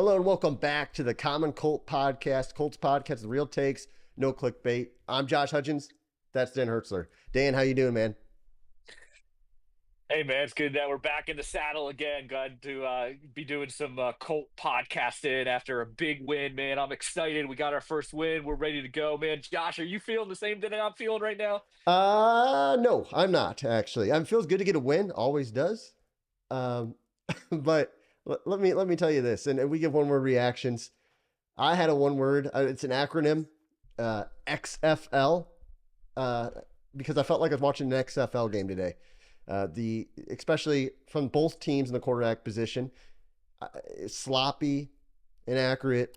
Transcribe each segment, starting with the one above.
Hello and welcome back to the Common Colt Podcast. Colts Podcast, the real takes, no clickbait. I'm Josh Hudgens. That's Dan Hertzler. Dan, how you doing, man? Hey man, it's good that we're back in the saddle again. Glad to be doing some Colt podcasting after a big win, man. I'm excited. We got our first win. We're ready to go, man. Josh, are you feeling the same thing I'm feeling right now? No, I'm not actually. It feels good to get a win, always does. Um, but let me tell you this, and we give one word reactions. I had a one word. It's an acronym, XFL, uh, because I felt like I was watching an XFL game today. The especially from both teams in the quarterback position, sloppy, inaccurate,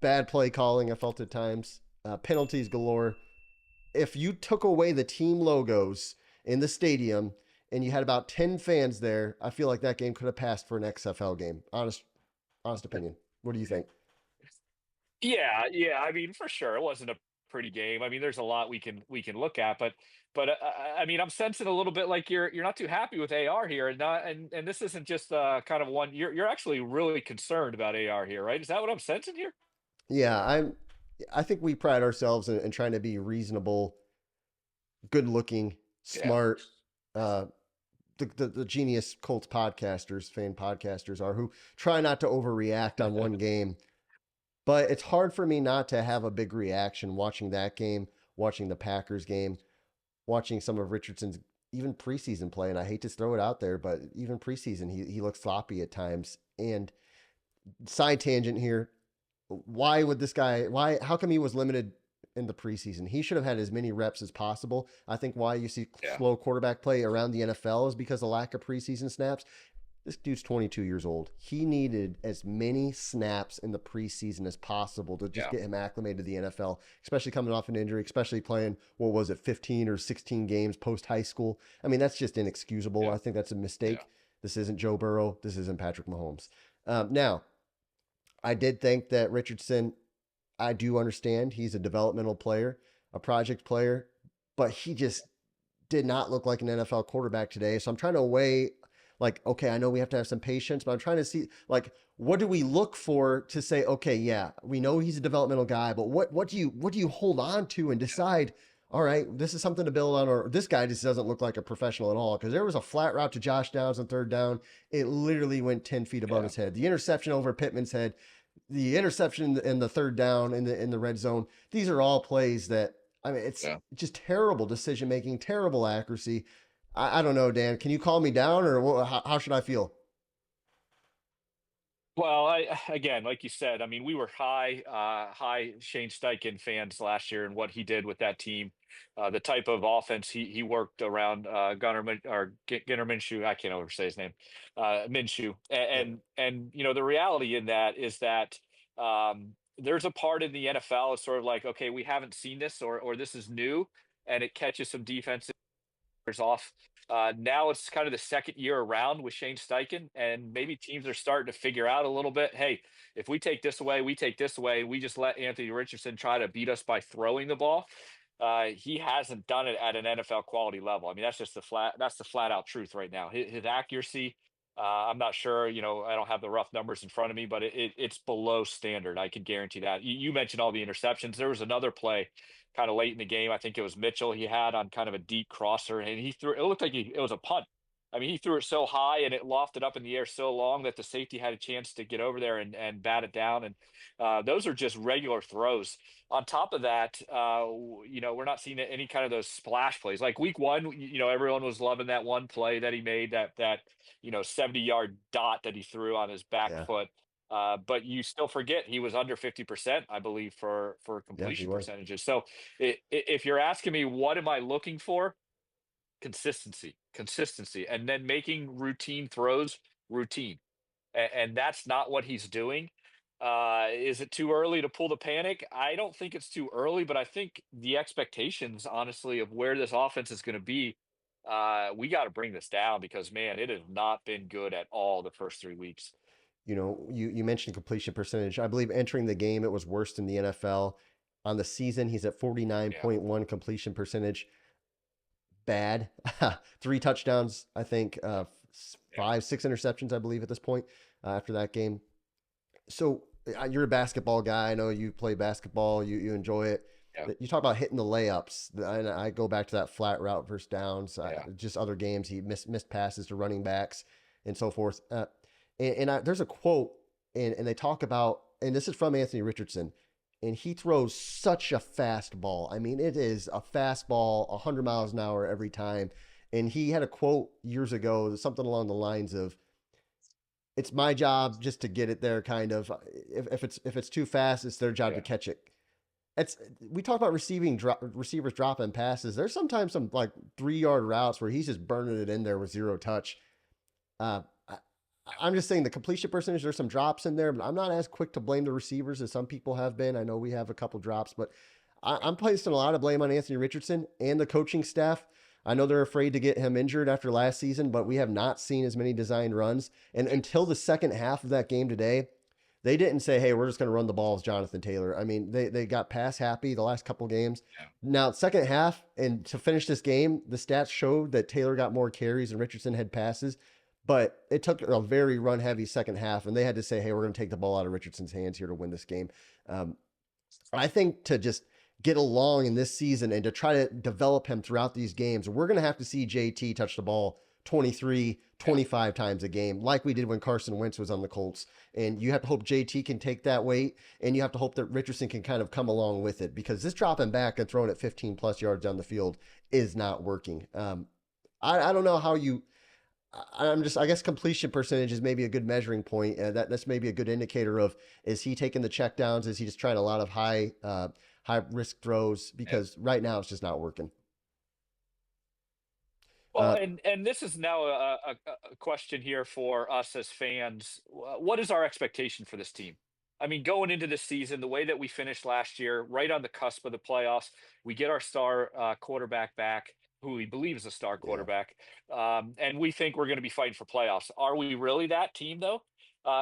bad play calling. I felt at times, penalties galore. If you took away the team logos in the stadium and you had about 10 fans there, I feel like that game could have passed for an XFL game. Honest opinion. What do you think? Yeah. I mean, for sure, it wasn't a pretty game. I mean, there's a lot we can look at, but I mean, I'm sensing a little bit like you're not too happy with AR here, and this isn't just kind of one. You're actually really concerned about AR here, right? Is that what I'm sensing here? Yeah, I think we pride ourselves in trying to be reasonable, good looking, Yeah. smart, uh, the genius Colts podcasters, fan podcasters are who try not to overreact on one game. But it's hard for me not to have a big reaction watching that game, watching the Packers game, watching some of Richardson's even preseason play. And I hate to throw it out there, but even preseason, he looks sloppy at times. And side tangent here, why would this guy, how come he was limited in the preseason? He should have had as many reps as possible. I think why you see Yeah. slow quarterback play around the NFL is because of lack of preseason snaps. This dude's 22 years old. He needed as many snaps in the preseason as possible to just Yeah. get him acclimated to the NFL, especially coming off an injury, especially playing, what was it, 15 or 16 games post high school. I mean, that's just inexcusable. Yeah. I think that's a Yeah. mistake. This isn't Joe Burrow. This isn't Patrick Mahomes. Now, I did think that Richardson, I do understand he's a developmental player, a project player, but he just did not look like an NFL quarterback today. So I'm trying to weigh, like, okay, I know we have to have some patience, but I'm trying to see, like, what do we look for to say, okay, yeah, we know he's a developmental guy, but what do you hold on to and decide, all right, this is something to build on, or this guy just doesn't look like a professional at all? Because there was a flat route to Josh Downs on third down. It literally went 10 feet above Yeah. his head. The interception over Pittman's head, the interception in the third down in the red zone. These are all plays that, I mean, it's Yeah. just terrible decision making, terrible accuracy. I don't know, Dan. Can you calm me down, or how should I feel? Well, again, like you said, I mean, we were high Shane Steichen fans last year and what he did with that team, the type of offense he worked around Gunnar Minshew. I can't ever say his name, Minshew, Yep. and the reality in that is that there's a part in the NFL. It's sort of like, okay, we haven't seen this or this is new, and it catches some defense off. Now it's kind of the second year around with Shane Steichen, and maybe teams are starting to figure out a little bit. Hey, if we take this away, we take this away. We just let Anthony Richardson try to beat us by throwing the ball. He hasn't done it at an NFL quality level. I mean, that's the flat out truth right now. His accuracy, I'm not sure. I don't have the rough numbers in front of me, but it's below standard. I can guarantee that. You mentioned all the interceptions. There was another play kind of late in the game. I think it was Mitchell he had on kind of a deep crosser, and he threw. It looked like it was a punt. I mean, he threw it so high and it lofted up in the air so long that the safety had a chance to get over there and bat it down. And those are just regular throws. On top of that, we're not seeing any kind of those splash plays. Like week one, everyone was loving that one play that he made, that 70-yard dot that he threw on his back Yeah. foot. But you still forget he was under 50%, I believe, for Yeah, he completion was. percentages. So if you're asking me what am I looking for, consistency, and then making routine throws routine, and that's not what he's doing. Is it too early to pull the panic? I don't think it's too early, but I think the expectations, honestly, of where this offense is going to be, we got to bring this down because man, it has not been good at all the first 3 weeks. You mentioned completion percentage. I believe entering the game, it was worst in the NFL. On the season, he's at Yeah, 49.1 completion percentage. Bad. Three touchdowns, I think, yeah, five, six interceptions, I believe, at this point after that game. So you're a basketball guy. I know you play basketball. You enjoy it. Yeah, You talk about hitting the layups, and I go back to that flat route versus downs. yeah, Just other games, he missed passes to running backs and so forth. There's a quote, and they talk about, and this is from Anthony Richardson, and he throws such a fast ball. I mean, it is a fast ball, 100 miles an hour every time. And he had a quote years ago, something along the lines of, "It's my job just to get it there." Kind of, if it's too fast, it's their job to yeah. catch it. It's We talk about receivers dropping passes. There's sometimes some like 3 yard routes where he's just burning it in there with zero touch. Uh, I, I'm just saying the completion percentage. There's some drops in there, but I'm not as quick to blame the receivers as some people have been. I know we have a couple drops, but I'm placing a lot of blame on Anthony Richardson and the coaching staff. I know they're afraid to get him injured after last season, but we have not seen as many designed runs. And until the second half of that game today, they didn't say, "Hey, we're just going to run the ball as Jonathan Taylor." I mean, they got pass happy the last couple games. Yeah. Now, second half, and to finish this game, the stats showed that Taylor got more carries and Richardson had passes, but it took a very run heavy second half, and they had to say, "Hey, we're going to take the ball out of Richardson's hands here to win this game." Um, I think to just get along in this season and to try to develop him throughout these games, we're going to have to see JT touch the ball 23, Yeah. 25 times a game, like we did when Carson Wentz was on the Colts. And you have to hope JT can take that weight, and you have to hope that Richardson can kind of come along with it, because this dropping back and throwing it 15 plus yards down the field is not working. I don't know how you. I guess completion percentage is maybe a good measuring point. That's maybe a good indicator of, is he taking the checkdowns? Is he just trying a lot of high risk throws? Yeah. Because right now it's just not working. Well, Uh, and this is now a question here for us as fans. What is our expectation for this team? I mean, going into this season, the way that we finished last year, right on the cusp of the playoffs, we get our star quarterback back, who we believe is a star yeah, quarterback, and we think we're going to be fighting for playoffs. Are we really that team though?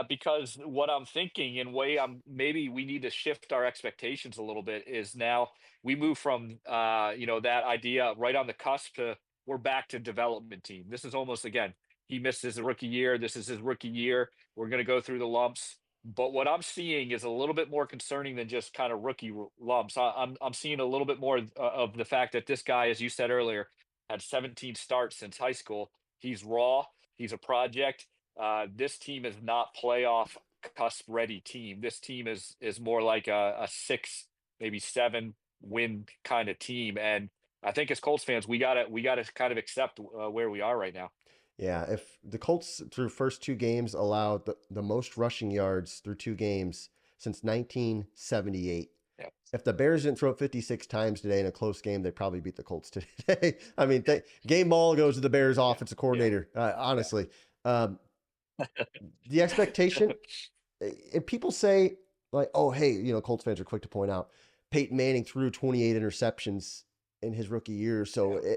Because what I'm thinking, and way I'm maybe we need to shift our expectations a little bit, is now we move from that idea right on the cusp to we're back to development team. This is almost, again, he missed his rookie year. This is his rookie year. We're going to go through the lumps. But what I'm seeing is a little bit more concerning than just kind of rookie lumps. I'm seeing a little bit more of the fact that this guy, as you said earlier, had 17 starts since high school. He's raw. He's a project. This team is not playoff cusp ready team. This team is more like a six, maybe seven win kind of team. And I think as Colts fans, we gotta kind of accept where we are right now. yeah. If the Colts through first two games allowed the most rushing yards through two games since 1978. Yeah, If the Bears didn't throw it 56 times today in a close game, they probably beat the Colts today. I mean, game ball goes to the Bears yeah, offensive yeah, coordinator, yeah. honestly. Um, the expectation, and people say, like, "Oh, hey, Colts fans are quick to point out Peyton Manning threw 28 interceptions in his rookie year, so Yeah,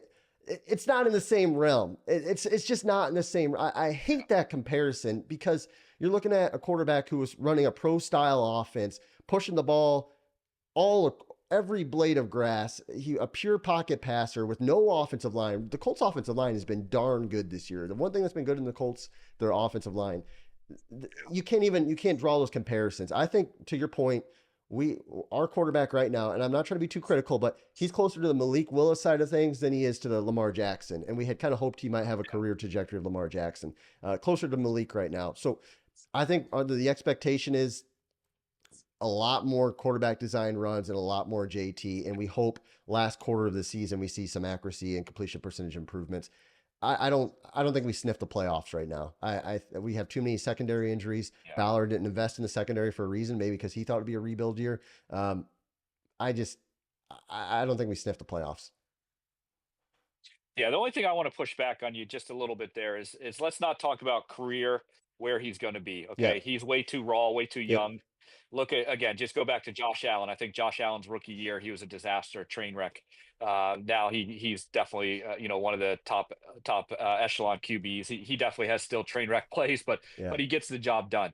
it's not in the same realm. It's just not in the same. I yeah, hate that comparison, because you're looking at a quarterback who was running a pro style offense, pushing the ball every blade of grass. A pure pocket passer with no offensive line. The Colts offensive line has been darn good this year. The one thing that's been good in the Colts, their offensive line. You can't draw those comparisons. I think, to your point, we our quarterback right now, and I'm not trying to be too critical, but he's closer to the Malik Willis side of things than he is to the Lamar Jackson, and we had kind of hoped he might have a yeah. career trajectory of Lamar Jackson, closer to Malik right now. So I think the expectation is a lot more quarterback design runs and a lot more JT. And we hope last quarter of the season we see some accuracy and completion percentage improvements. I don't think we sniff the playoffs right now. We have too many secondary injuries. Yeah. Ballard didn't invest in the secondary for a reason, maybe because he thought it'd be a rebuild year. Um, I just I don't think we sniff the playoffs. Yeah, the only thing I want to push back on you just a little bit there is let's not talk about career where he's going to be. Yeah. Okay, he's way too raw, way too Yep. young. Look at again, just go back to Josh Allen. I think Josh Allen's rookie year, he was a disaster, a train wreck. Now he's definitely one of the top echelon QBs. He definitely has still train wreck plays, Yeah. but he gets the job done.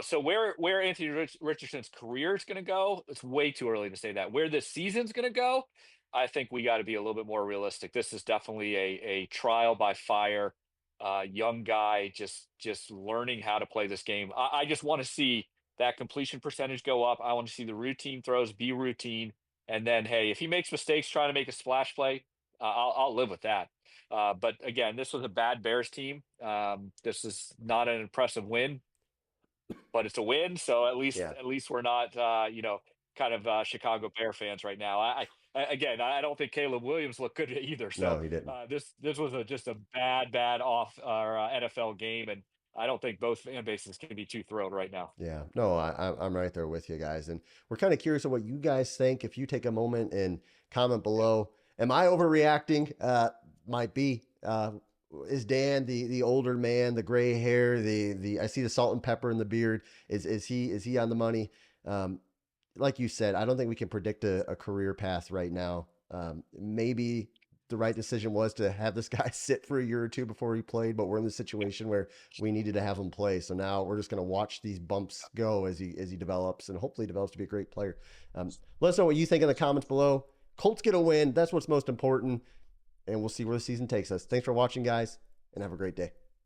So where Anthony Richardson's career is going to go, it's way too early to say that. Where this season's going to go, I think we got to be a little bit more realistic. This is definitely a trial by fire young guy, just learning how to play this game. I just want to see that completion percentage go up. I want to see the routine throws be routine, and then hey, if he makes mistakes trying to make a splash play, I'll live with that. But again, this was a bad Bears team. This is not an impressive win, but it's a win. So Yeah. at least we're not kind of Chicago Bear fans right now. Again, I don't think Caleb Williams looked good either. So No, he didn't. this was just a bad off our NFL game, and I don't think both fan bases can be too thrilled right now. Yeah, no, I'm right there with you guys, and we're kind of curious of what you guys think. If you take a moment and comment below, am I overreacting? Might be. Is Dan the older man, the gray hair, the I see the salt and pepper in the beard? Is he on the money? Like you said, I don't think we can predict a career path right now. Maybe the right decision was to have this guy sit for a year or two before he played, but we're in the situation where we needed to have him play. So now we're just going to watch these bumps go as he develops, and hopefully develops to be a great player. Let us know what you think in the comments below. Colts get a win. That's what's most important, and we'll see where the season takes us. Thanks for watching, guys, and have a great day.